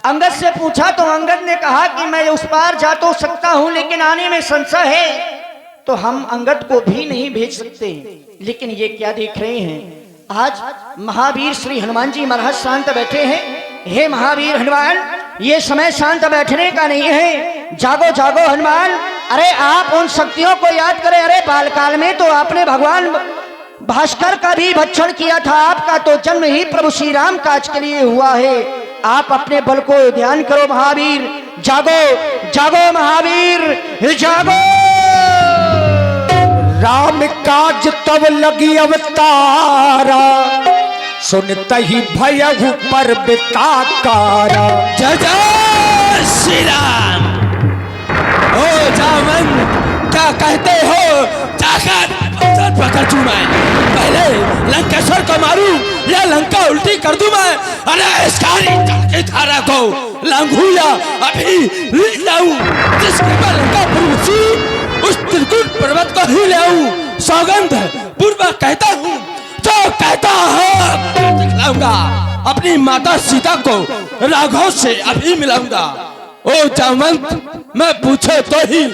अंगद से पूछा तो अंगद ने कहा कि मैं उस पार जा तो सकता हूं, लेकिन आने में संशय है, तो हम अंगद को भी नहीं भेज सकते। लेकिन ये क्या देख रहे हैं, आज महावीर श्री हनुमान जी महाराज शांत बैठे हैं। हे महावीर हनुमान, ये समय शांत बैठने का नहीं है, जागो जागो हनुमान। अरे आप उन शक्तियों को याद करें। अरे बालकाल में तो आपने भगवान भास्कर का भी भक्षण किया था, आपका तो जन्म ही प्रभु श्री राम काज के लिए हुआ है। आप अपने बल को ध्यान करो महावीर, जागो जागो महावीर जागो। राम काज तब लगी अवतारा, सुनते ही भयहु पर बिताकारा। जय जय श्री राम। ओ जामन, क्या कहते हो? जाकर पकड़ चू मैं, पहले लंकेश्वर को मारूं या लंका उल्टी कर दूं मैं? अरे इसकी धारा को लांघू या अभी लाऊं? जिसके पर लंका पुरुषी उस त्रिकुट पर्वत को ही ले आऊं। सौगंध पूर्वक कहता हूँ, जो कहता है दिखलाऊंगा। अपनी माता सीता को राघव से अभी मिलाऊंगा। ओ जामवंत, मैं पूछे तो ही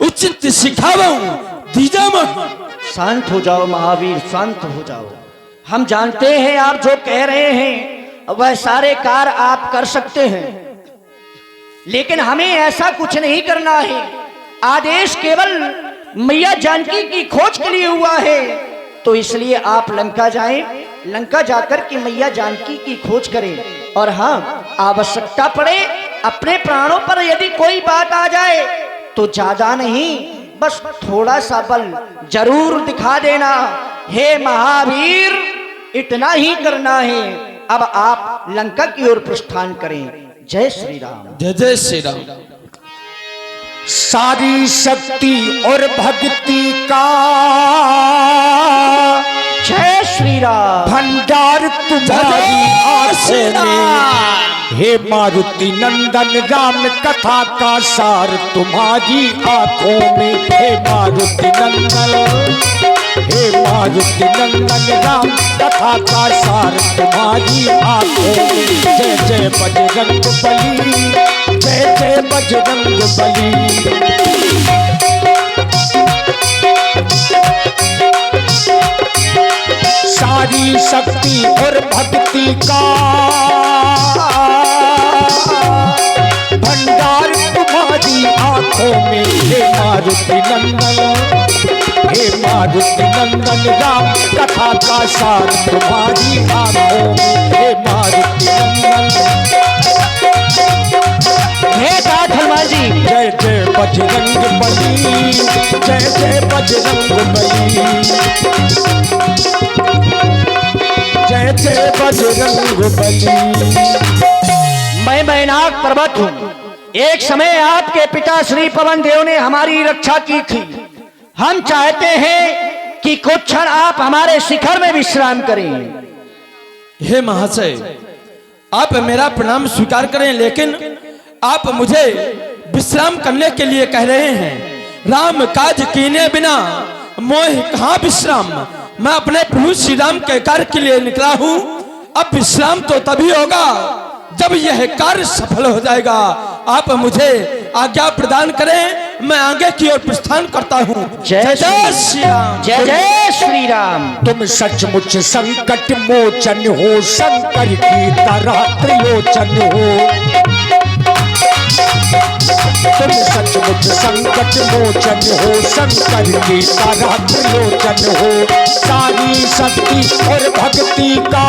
उचित सिखाऊं दीजा मैं। शांत हो जाओ महावीर, शांत हो जाओ। हम जानते हैं आप जो कह रहे हैं वह सारे कार्य आप कर सकते हैं, लेकिन हमें ऐसा कुछ नहीं करना है। आदेश केवल मैया जानकी की खोज के लिए हुआ है, तो इसलिए आप लंका जाएं, लंका जाकर के मैया जानकी की खोज करें। और हाँ, आवश्यकता पड़े अपने प्राणों पर यदि कोई बात आ जाए तो ज्यादा नहीं, बस थोड़ा सा बल जरूर दिखा देना। हे महावीर, इतना ही करना है। अब आप लंका की ओर प्रस्थान करें। जय श्री राम। जय जय श्री राम। सारी शक्ति और भक्ति का जय श्री राम भंडार तुम्हारी आंखों में। हे मारुति नंदन राम कथा का सार तुम्हारी आंखों में। हे मारुति नंदन, हे मारुति नंदन राम कथा का सार तुम्हारी आंखों में। जय जय बजरंग बली, जय जय बजरंग बली। सारी शक्ति और भक्ति का भंडार तुम्हारी आंखों में। हे मारुति नंदन, हे मारुति नंदन राम कथा का सार तुम्हारी आंखों में। हे मारुति नंदन, हे तात हनुमान जी। जय जय बजरंग बली, जय जय बजरंग बली। जय जय बजरंग बली। मैं मैनाक पर्वत हूँ। एक समय आपके पिता श्री पवन देव ने हमारी रक्षा की थी। हम चाहते हैं कि कुछ क्षण आप हमारे शिखर में विश्राम करें। हे महाशय, आप मेरा प्रणाम स्वीकार करें, लेकिन आप मुझे विश्राम करने के लिए कह रहे हैं। राम काज कीने बिना मोह कहाँ विश्राम। मैं अपने प्रभु श्री राम के कार्य के लिए निकला हूँ। अब विश्राम तो तभी होगा जब यह कार्य सफल हो जाएगा। आप मुझे आज्ञा प्रदान करें, मैं आगे की ओर प्रस्थान करता हूँ। जय जय श्री राम। जय जय श्री राम। तुम सचमुच संकट मोचन हो, शंकर की तरह त्रिलोचन हो। तुम सचमुच संकट मोचन हो, शंकर की तरह त्रिलोचन हो। सारी शक्ति और भक्ति का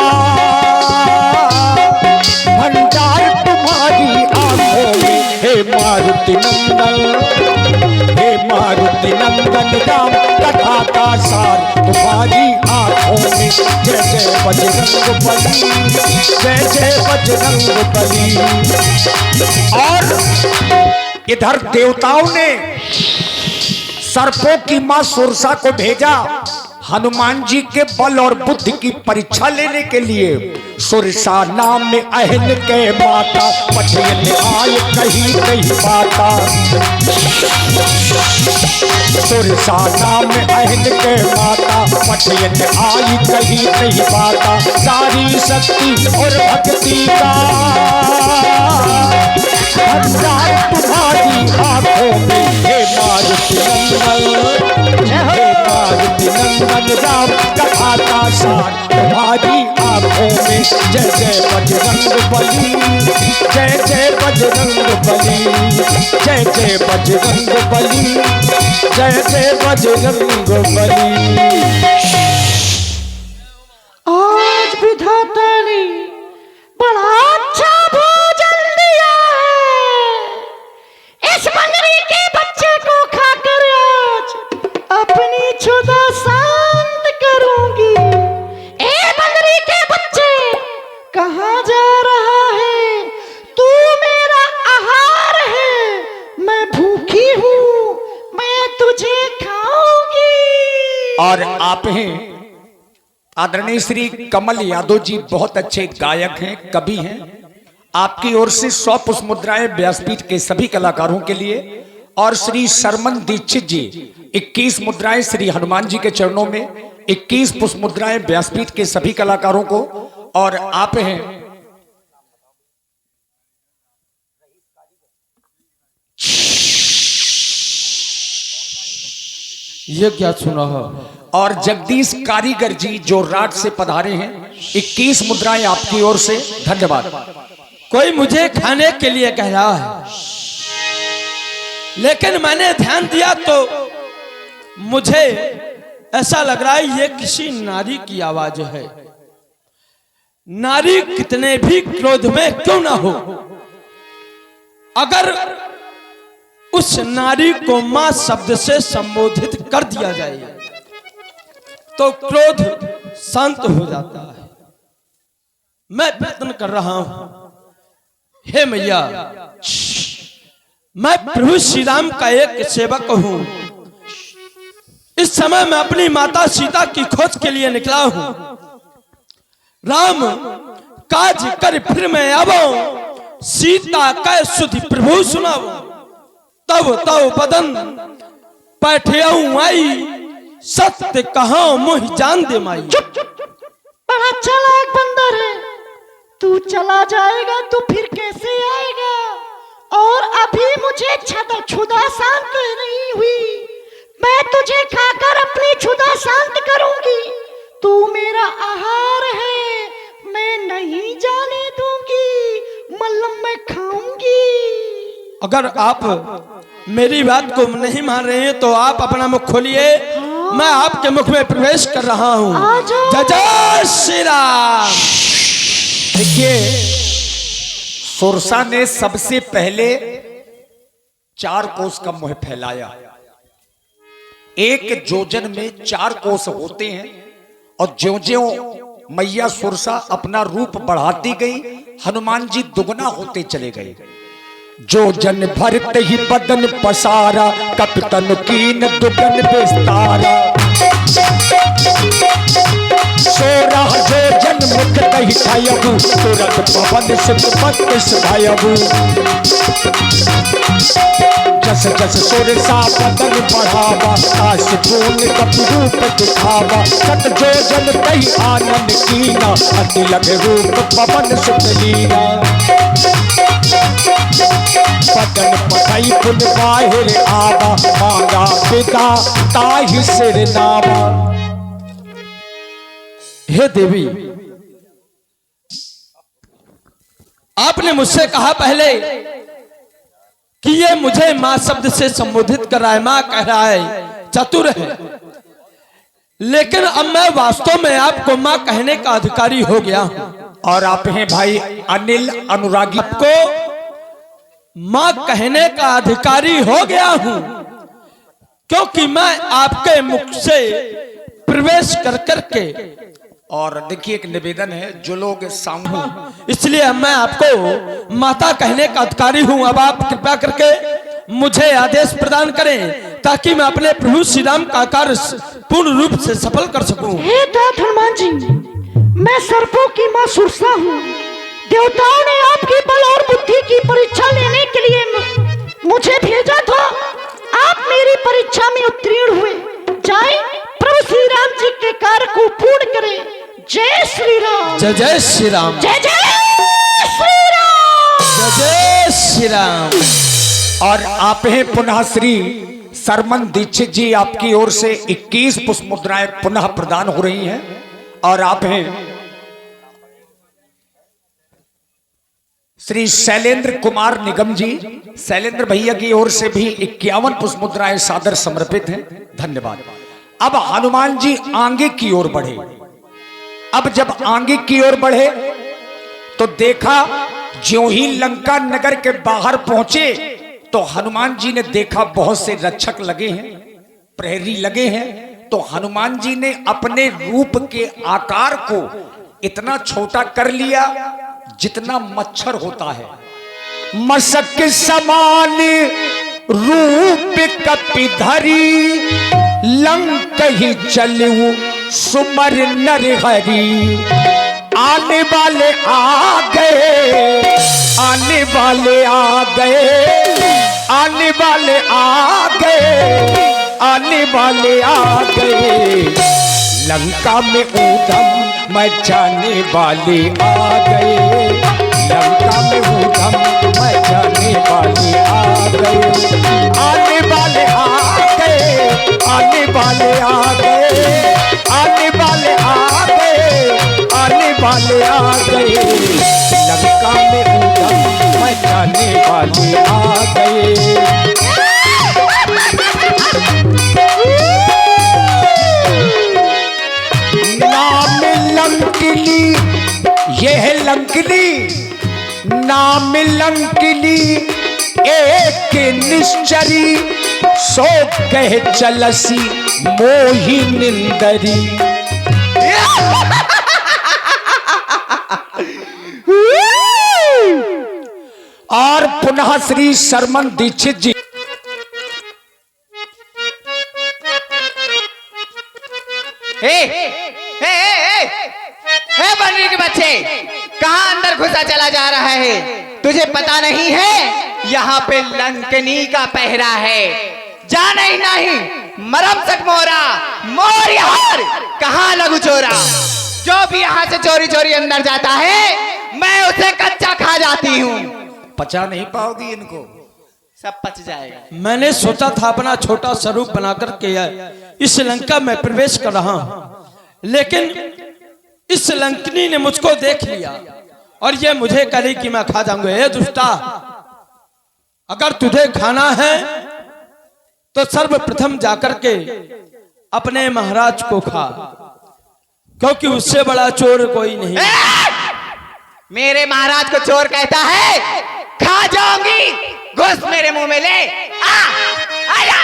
भंडार तुम्हारी आंखों में। हे मारुति नंदन, हे मारुति नंदन राम कथा का सार तुम्हारी आंखों में। जय जय बजरंग बली, जय जय बजरंग बली। और इधर देवताओं ने सर्पों की मां सुरसा को भेजा हनुमान जी के बल और बुद्धि की परीक्षा लेने के लिए। सुरसा नाम में अहन के माता, पठियन आय कही कही बाता। सुरसा नाम में अहन के माता, पठियन आय कही कही बाता। सारी शक्ति और भक्ति का नंदन राम कथा का सार तुम्हारी आंखों में। जय जय बजरंग बली, जय जय बजरंग बली, जय जय बजरंग बली, जय जय बजरंग बली। आज विधाता ने बड़ा अच्छा भोजन दिया है। इस बंदरी के बच्चे को खाकर आज अपनी क्षुधा शांत करूंगी। ए बंदरी के बच्चे, कहाँ जा रहा है? तू मेरा आहार है, मैं भूखी हूँ, मैं तुझे खाऊंगी। और आप हैं आदरणीय श्री कमल यादव जी, बहुत अच्छे गायक हैं, कवि हैं। आपकी ओर से 100 पुष्प मुद्राएं व्यासपीठ के सभी कलाकारों के लिए। और श्री शर्मन दीक्षित जी 21 मुद्राएं श्री हनुमान जी के चरणों में, 21 पुष्प मुद्राएं व्यासपीठ के सभी कलाकारों को। और आप हैं ये क्या सुना है? और जगदीश कारीगर जी जो रात से पधारे हैं, 21 मुद्राएं आपकी ओर से। धन्यवाद। कोई मुझे खाने के लिए कह रहा है, लेकिन मैंने ध्यान दिया तो मुझे ऐसा लग रहा है ये किसी नारी की आवाज है। नारी कितने भी क्रोध में क्यों ना हो, अगर उस नारी को मां शब्द से संबोधित कर दिया जाए तो क्रोध शांत हो जाता है। मैं प्रयत्न कर रहा हूं। हे मैया, मैं प्रभु श्री राम का एक सेवक हूं। इस समय मैं अपनी माता सीता की खोज के लिए निकला हूं। राम काज कर फिर मैं आवो, सीता कै सुधि प्रभु सुनाओ। तब तब बदन बैठे आई, सत्य कहा मोह जान दे माई। बड़ा चालाक बंदर है तू। चला जाएगा तो फिर कैसे आएगा? और अभी मुझे क्षुधा शांत नहीं हुई। मैं तुझे खाकर अपनी क्षुधा शांत करूंगी। तू मेरा आहार है, मैं नहीं जाने दूंगी। मल्लम मैं खाऊंगी। अगर आप मेरी बात को नहीं मान रहे हैं तो आप अपना मुख खोलिए। मैं आपके मुख में प्रवेश कर रहा हूं। जय जय श्री राम। देखिए, सुरसा ने सबसे पहले 4 कोस का मुंह फैलाया। एक जोजन में 4 कोस होते हैं। और ज्यों-ज्यों मैया सुरसा अपना रूप बढ़ाती गई, हनुमान जी दुगना होते चले गए। जो जन भरते ही बदन पसारा, कपितन कीन दुगन विस्तारा। सोरा जो जन मुख कही खायबू, तुरंत पवन सुत बत्तीस भायबू। जस जस सुरसा बदन बढ़ावा, आस पूर्ण कपि रूप दिखावा। सत जो जन कही आनंद कीना, अति लगे रूप पवन सुत लीना। बदन पठाई पुन बाहिर आवा, मांगा पिता ताहि सिर नावा। हे देवी, आपने मुझसे कहा पहले कि ये मुझे मां शब्द से संबोधित कर रहा है, मां कह रहा है, चतुर है। लेकिन अब मैं वास्तव में आपको मां कहने का अधिकारी हो गया हूं। और आप हैं भाई अनिल अनुरागी, आपको मां कहने का अधिकारी हो गया हूं, क्योंकि मैं आपके मुख से प्रवेश कर करके। और देखिए, एक निवेदन है, जो लोग सामू, इसलिए मैं आपको माता कहने का अधिकारी हूं। अब आप कृपा करके मुझे आदेश प्रदान करें ताकि मैं अपने प्रभु श्री राम का कार्य पूर्ण रूप से सफल कर सकूं। हे तात हनुमान जी, मैं सर्पों की मां सुरसा हूँ। देवताओं ने आपकी बल और बुद्धि की परीक्षा लेने के लिए मुझे भेजा था। आप मेरी परीक्षा में उत्तीर्ण हुए। जाएं, प्रभु श्री राम जी के कार्य को पूर्ण करें। जय श्री राम। जय जय श्री राम। जय जय श्री राम। जय जय श्री राम। और आप हैं पुनः श्री सरमन दीक्षित जी आपकी ओर से 21 पुष्प मुद्राएं पुनः प्रदान हो रही हैं और आप हैं श्री शैलेंद्र कुमार निगम जी। शैलेंद्र भैया की ओर से भी 51 पुष्प मुद्राएं सादर समर्पित हैं। धन्यवाद। अब हनुमान जी आगे की ओर बढ़े। अब जब आगे की ओर बढ़े तो देखा, ज्यों ही लंका नगर के बाहर पहुंचे तो हनुमान जी ने देखा बहुत से रक्षक लगे हैं, प्रहरी लगे हैं। तो हनुमान जी ने अपने रूप के आकार को इतना छोटा कर लिया जितना मच्छर होता है। मशक समान रूप कपिधरी, लंक ही चलू सुमर नरहरी। आने वाले आ गए, आने वाले आ गए, आने वाले आ गए, आने वाले आ गए। लंका में ऊधम मचाने वाले आ गए, लंका में ऊधम मचाने वाले आ गए। आने वाले आ गए, आने वाले आ गए, आने वाले आ गए, आने वाले आ गए। लंका में ऊधम मचाने वाले आ गए। नाम लंकिनी, यह है लंकिनी, नाम लंकिनी एक निश्चरी। सो कह चलसी मोही निंदरी। और पुनः श्री शर्मन दीक्षित जी। बंदरी के बच्चे, कहां अंदर घुसा चला जा रहा है? तुझे पता नहीं है यहाँ पे लंकनी का पहरा है? जाना ही नहीं, मरम सक मोरा मोर यार, कहां लगू चोरा। जो भी यहाँ से चोरी चोरी अंदर जाता है मैं उसे कच्चा खा जाती हूँ। पचा नहीं पाओगी इनको, सब पच जाएगा। मैंने सोचा था अपना छोटा स्वरूप बनाकर के इस लंका में प्रवेश कर रहा हूं, लेकिन इस लंकनी ने मुझको देख लिया और ये मुझे करी कि मैं खा जाऊंगा। हे दुष्टा, अगर तुझे खाना है तो सर्वप्रथम जाकर के अपने महाराज को खा, क्योंकि उससे बड़ा चोर कोई नहीं। मेरे महाराज को चोर कहता है? खा जाऊंगी, घुस मेरे मुंह में ले। आजा,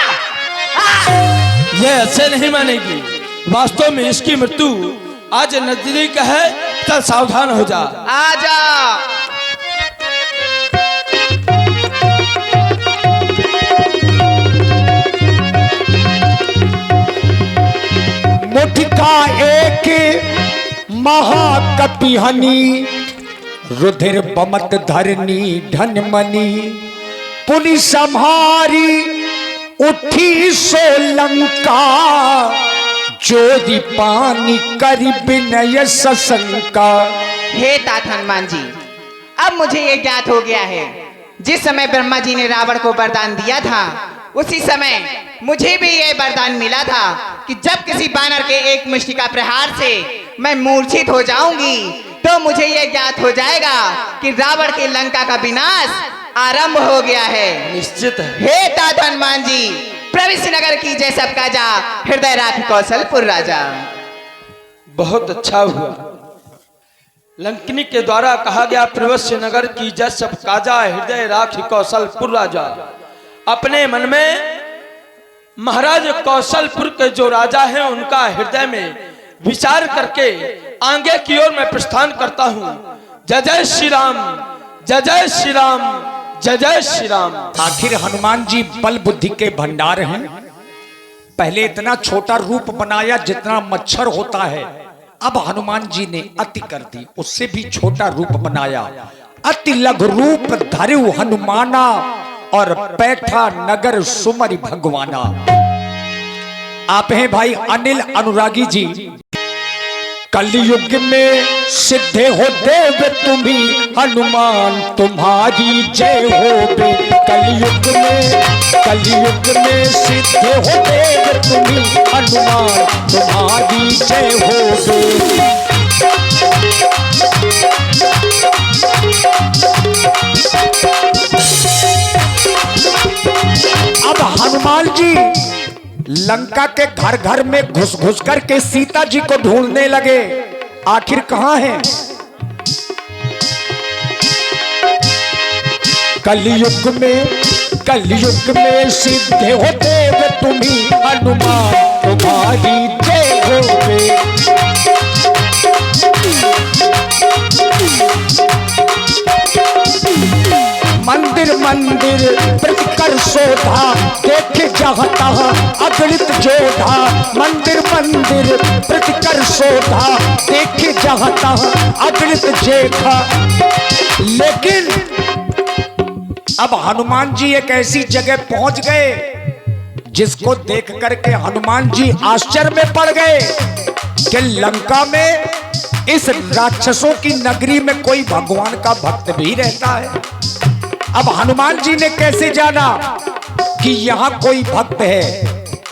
ये ऐसे नहीं मानेगी। वास्तव में इसकी मृत्यु आज नजदीक है, तो सावधान हो जा। आजा। मुठका एक महाकपिहनी, रुधिर बमत धरनी धनमनी। पुनि संहारी उठी सोलंका, जोरी पानी करी विनय सशंका। हे तात हनुमान जी, अब मुझे ये ज्ञात हो गया है, जिस समय ब्रह्मा जी ने रावण को वरदान दिया था उसी समय मुझे भी ये वरदान मिला था कि जब किसी बानर के एक मुष्टिका प्रहार से मैं मूर्छित हो जाऊंगी तो मुझे ये ज्ञात हो जाएगा कि रावण के लंका का विनाश आरंभ हो गया है। निश्चित है। हे तात हनुमान जी, प्रविश्य नगर की जय सब काजा, हृदय राख कौशलपुर राजा। बहुत अच्छा हुआ। लंकनी के द्वारा कहा गया प्रविश्य नगर की जय सब काजा, हृदय राख कौशलपुर राजा। अपने मन में महाराज कौशलपुर के जो राजा हैं उनका हृदय में विचार करके आगे की ओर मैं प्रस्थान करता हूं। जय जय श्री राम, जय जय श्री राम, जय जय श्री राम। आखिर हनुमान जी बल बुद्धि के भंडार हैं। पहले इतना छोटा रूप बनाया जितना मच्छर होता है, अब हनुमान जी ने अति कर दी, उससे भी छोटा रूप बनाया। अति लघु रूप धरु हनुमाना, और बैठा नगर सुमरि भगवाना। आप हैं भाई अनिल अनुरागी जी। कलयुग में सिद्धे हो देव तुम्ही, हनुमान तुम्हारी जय हो बे। कलयुग में सिद्धे हो देव तुम्ही, हनुमान तुम्हारी जय हो बे। अब हनुमान जी लंका के घर घर में घुस घुस करके सीता जी को ढूंढने लगे, आखिर कहां है। कलयुग में सिद्धे हो देव तुम्ही, हनुमान तुम्हारी जय हो बे। मंदिर प्रतिकर शोभा, देखे जहाँ तहाँ अगणित जोधा। मंदिर प्रतिकर शोभा, देखे जहाँ तहाँ अगणित जेठा। लेकिन अब हनुमान जी एक ऐसी जगह पहुंच गए जिसको देख करके हनुमान जी आश्चर्य में पड़ गए कि लंका में इस राक्षसों की नगरी में कोई भगवान का भक्त भी रहता है। अब हनुमान जी ने कैसे जाना कि यहां कोई भक्त है।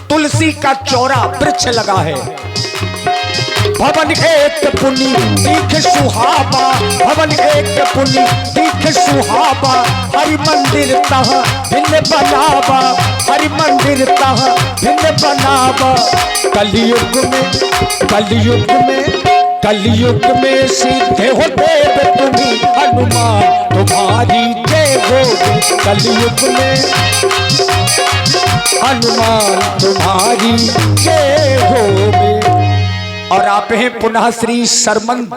तुलसी का चौरा वृक्ष लगा है, भवन एक पुनि दीख सुहावा, भवन एक पुनि दीख सुहावा। हरि मंदिर तहाँ भिन्न बनावा, हरि मंदिर तहाँ भिन्न बनावा। कलयुग में सिद्धे हो देव तुम्ही, हनुमान तुम्हारी जय हो बे। कलयुग में हनुमान तुम्हारी जय हो बे। और आप हैं पुनः श्री शर्मन।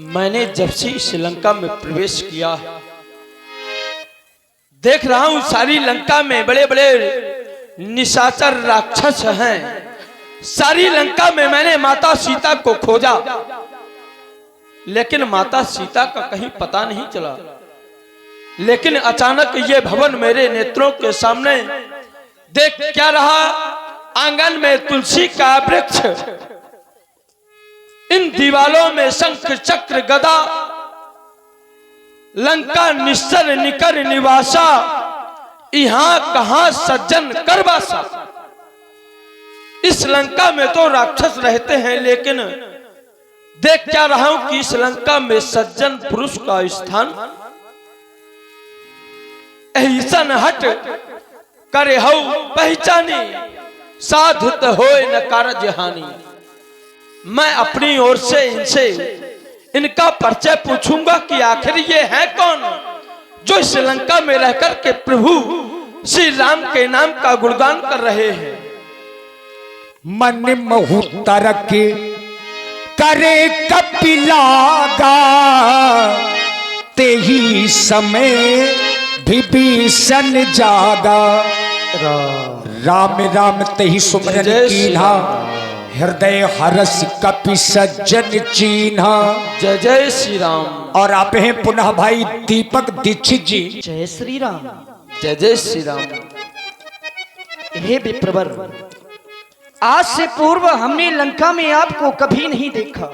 मैंने जब से श्रीलंका में प्रवेश किया, देख रहा हूं सारी लंका में बड़े बड़े निशाचर राक्षस हैं। सारी लंका में मैंने माता सीता को खोजा, लेकिन माता सीता का कहीं पता नहीं चला। लेकिन अचानक ये भवन मेरे नेत्रों के सामने देख क्या रहा, आंगन में तुलसी का वृक्ष, इन दीवालों में शंख चक्र गदा, लंका निश्चर निकर निवासा, यहां कहां सज्जन करवासा। इस लंका में तो राक्षस रहते हैं, लेकिन देख क्या रहा हूं कि इस लंका में सज्जन पुरुष का स्थान ऐसन हट करे हो पहचानी, साधुत होए न कारज हानि। मैं अपनी ओर से इनसे इनका परिचय पूछूंगा कि आखिर ये है कौन जो इस लंका में रहकर के प्रभु श्री राम के नाम का गुणगान कर रहे हैं। मन महु तरक करे कपिलागा, तेही समय विभीषण जागा। राम राम तेही सुमरन कीन्हा, हृदय हरस कपि सज्जन चीन्हा। जय जय श्री राम। और आप हैं पुनः भाई दीपक दीक्षित जी। जय श्री राम। जय जय श्री राम। हे विप्रवर, आज से पूर्व हमने लंका में आपको कभी नहीं देखा।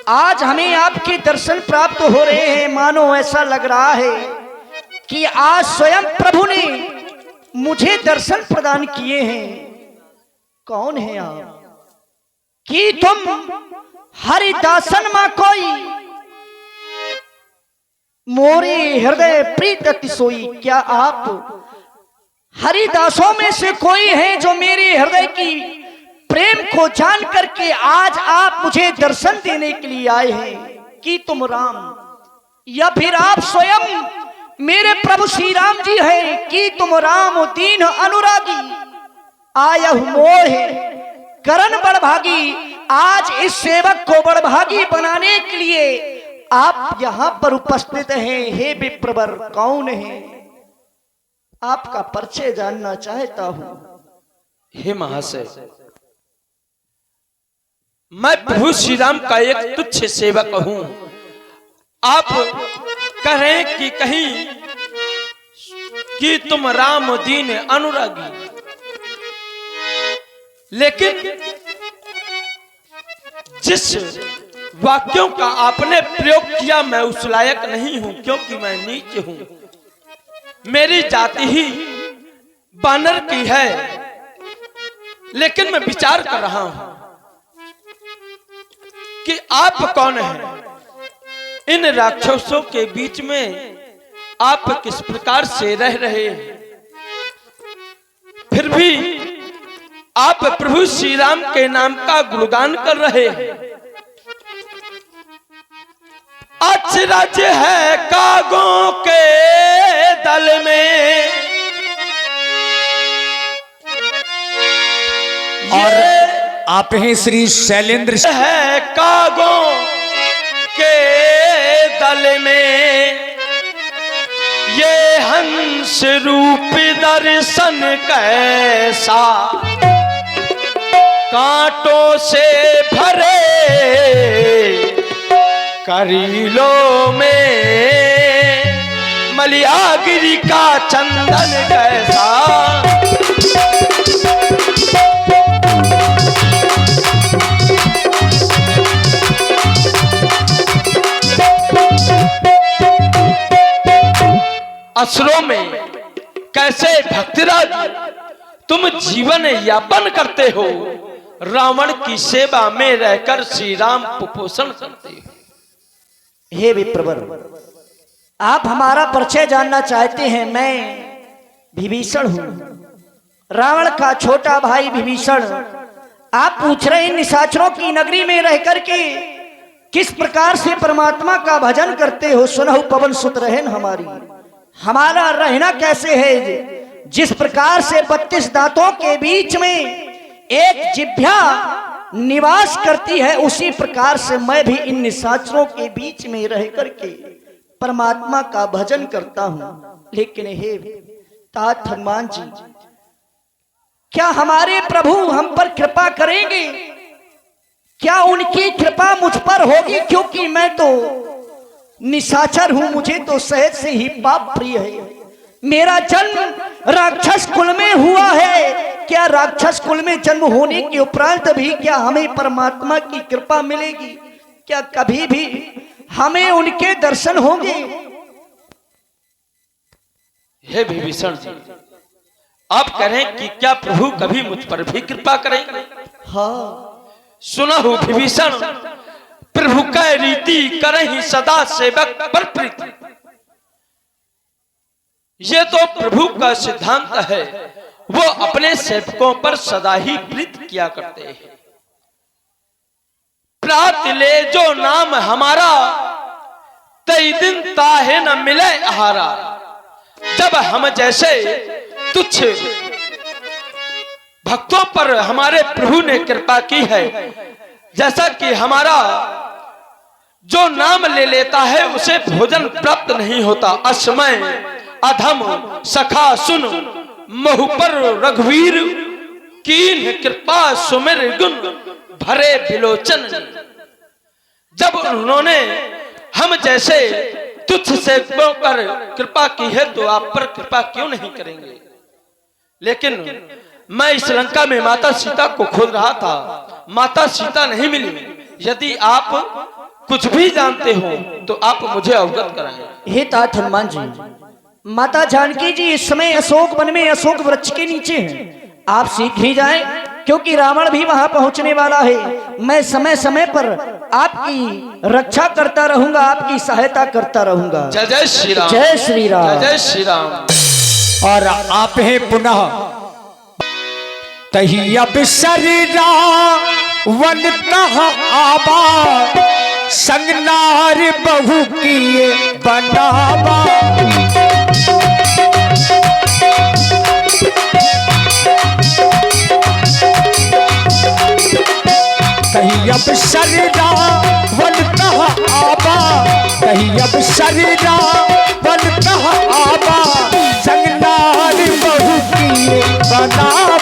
आज हमें आपके दर्शन प्राप्त हो रहे हैं। मानो ऐसा लग रहा है कि आज स्वयं प्रभु ने मुझे दर्शन प्रदान किए हैं। कौन है आप कि तुम हरिदासन मां कोई, मोरे हृदय प्रीत अति सोई। क्या आप हरिदासों में से कोई है जो मेरे हृदय की प्रेम को जान करके आज आप मुझे दर्शन देने के लिए आए हैं? कि तुम राम, या फिर आप स्वयं मेरे प्रभु श्री राम जी हैं? कि तुम राम दीन अनुरागी, आयहु मोहे करण बड़भागी। आज इस सेवक को बड़भागी बनाने के लिए आप यहां पर उपस्थित हैं। हे विप्रवर, कौन है? आपका परिचय जानना चाहता हूं। हे महाशय, मैं प्रभु श्री राम का एक तुच्छ सेवक हूं। आप कह रहे हैं कि कहीं कि तुम राम दीन अनुरागी, लेकिन जिस वाक्यों का आपने प्रयोग किया मैं उस लायक नहीं हूं, क्योंकि मैं नीच हूं। मेरी जाति ही बानर की है। लेकिन मैं विचार कर रहा हूं कि आप कौन हैं? इन राक्षसों के बीच में आप किस प्रकार से रह रहे हैं? फिर भी आप प्रभु श्री राम के नाम का गुणगान कर रहे हैं। अचरज है कागों के दल में और आप हैं श्री शैलेंद्र है कागों के दल में ये हंस रूप दर्शन कैसा, कांटों से भरे करीलों में मलियागिरी का चंदन कैसा। असुरों में कैसे भक्तिराज तुम जीवन यापन करते हो, रावण की सेवा में रहकर श्री राम कुपोषण करते हो। हे विप्रवर, आप हमारा परिचय जानना चाहते हैं। मैं विभीषण हूं, रावण का छोटा भाई विभीषण। आप पूछ रहे हैं निशाचरों की नगरी में रह करके किस प्रकार से परमात्मा का भजन करते हो। सुनहु पवन सुत रहन हमारी, हमारा रहना कैसे है। जिस प्रकार से 32 दांतों के बीच में एक जिह्वा निवास करती है, उसी प्रकार से मैं भी इन निशाचरों के बीच में रह करके परमात्मा का भजन करता हूं। लेकिन हे तात हनुमान जी, क्या हमारे प्रभु हम पर कृपा करेंगे? क्या उनकी कृपा मुझ पर होगी? क्योंकि मैं तो निशाचर हूं, मुझे तो सहज से ही पाप प्रिय है। मेरा जन्म राक्षस कुल में हुआ है। क्या राक्षस कुल में जन्म होने के उपरांत भी क्या हमें परमात्मा की कृपा मिलेगी? क्या कभी भी हमें उनके दर्शन होंगे? हे विभीषण जी, आप कह रहे हैं कि क्या प्रभु कभी मुझ पर भी कृपा करेंगे? हाँ, सुना हो विभीषण, प्रभु का रीति करहि सदा सेवक पर प्रीति। ये तो प्रभु का सिद्धांत है, वो अपने सेवकों पर सदा ही प्रीत किया करते हैं। प्रात ले जो नाम हमारा, तई दिन ताहे न मिले आहारा। जब हम जैसे तुच्छ भक्तों पर हमारे प्रभु ने कृपा की है, जैसा कि हमारा जो नाम ले लेता है उसे भोजन प्राप्त नहीं होता। असमय अधम सखा सुन महु पर रघुवीर, कीन कृपा सुमिर गुण भरे बिलोचन। जब उन्होंने हम जैसे तुच्छ सेवकों पर कृपा की है तो आप पर कृपा क्यों नहीं करेंगे? लेकिन मैं इस लंका में माता सीता को खोज रहा था, माता सीता नहीं मिली। यदि आप कुछ भी जानते हो तो आप मुझे अवगत कराएं। हे तात हनुमान जी, माता जानकी जी इस समय अशोक वन में अशोक वृक्ष के नीचे हैं। आप शीघ्र ही जाएं, क्योंकि रावण भी वहां पहुंचने वाला है। मैं समय समय पर आपकी रक्षा करता रहूंगा, आपकी सहायता करता रहूंगा। जय जय श्री राम, जय श्री राम, जय जय श्री राम। और आप हैं पुनः तही अब शरीरा वन कहा आबा, संग नार बहु किए बनावा। कहीं अब शरीरा वन कहा आबा, कहीं अब शरीरा वन कहा आबा, संग नार बहु किए बनावा।